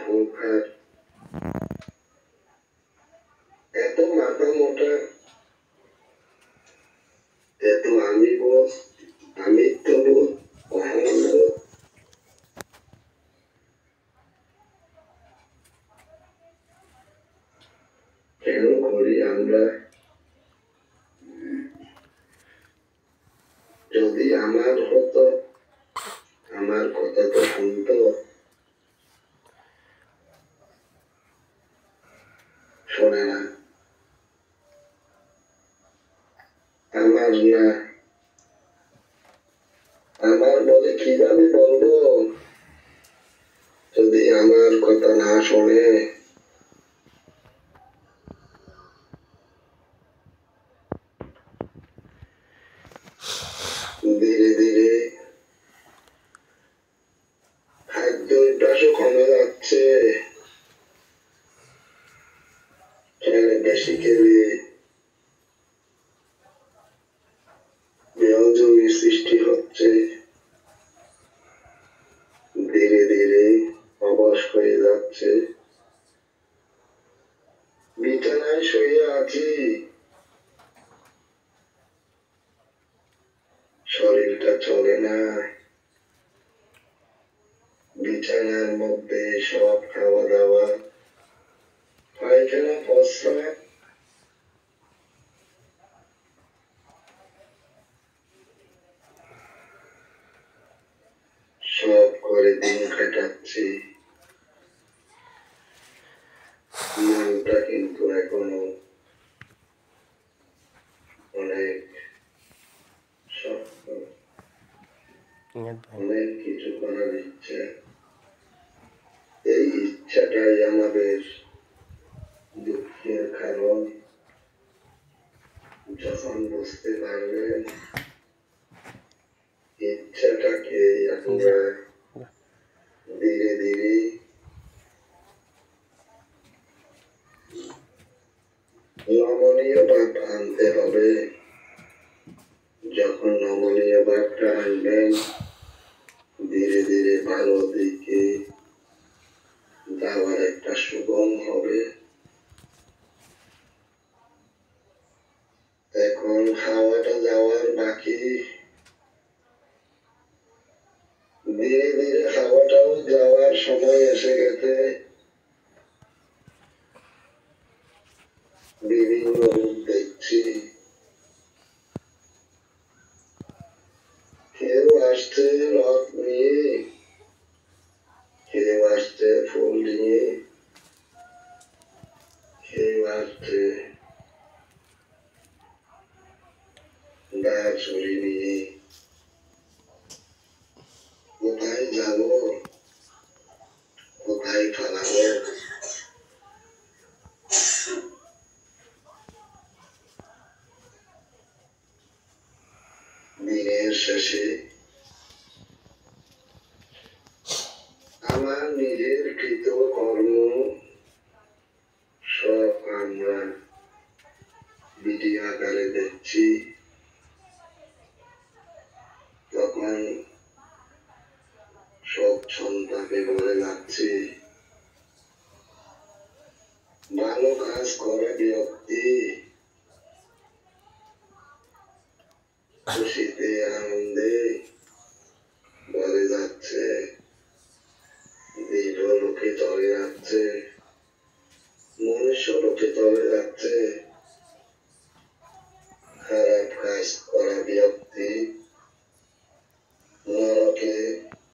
সংখ্যার এত মাথা মোটা, এত আমি বোধ, আমিত্ব বোধ, অহং বোধ। কেন করি আমরা? যদি আমার হতো, আমার কথা তো শুনতো, শোনে না। আমার না, আমার বলে কিভাবে বলবো যদি আমার কথা না শোনে? ধীরে ধীরে খাদ্য অভ্যাসও কমে যাচ্ছে। বেশি খেলে দেহজনির সৃষ্টি হচ্ছে। ধীরে ধীরে অবশ হয়ে যাচ্ছে। বিছানায় শুয়ে আছি, শরীরটা চলে না। বিছানার মধ্যে সব খাওয়া দাওয়া, পায়খানা প্রস্রাব, সব করে দিন কাটাচ্ছি। মনটা কিন্তু এখনো অনেক শক্ত, অনেক কিছু করার ইচ্ছা। এই ইচ্ছাটাই আমাদের দুঃখের কারণ। যখন বুঝতে পারবেন ইচ্ছাটাকে আমরা ধীরে ধীরে নমনীয় ভাব আনতে হবে। যখন নমনীয় ভাবটা আনবেন, ধীরে ধীরে ভালো দিকে যাওয়ার একটা সুগম হবে। এখন হাওয়াটা যাওয়ার বাকি। ধীরে ধীরে হাওয়াটাও যাওয়ার সময় এসে গেছে। বিভিন্ন রূপ দেখছি। কেউ আসছে রথ নিয়ে, কেউ আসছে ফুল নিয়ে, কেউ আসছে দা ছুরি নিয়ে। কোথায় যাব, কোথায় পালাবো? দিনের শেষে আমার নিজের কৃত কর্ম সব আমরা ভিডিও আকারে দেখছি। তখন সব ছন্দাকে বলে যাচ্ছে। ভালো কাজ করে ব্যক্তি খুশিতে আনন্দে বলে যাচ্ছে, দীর্ঘ লোকে চলে যাচ্ছে, মনুষ্য লোকে চলে যাচ্ছে।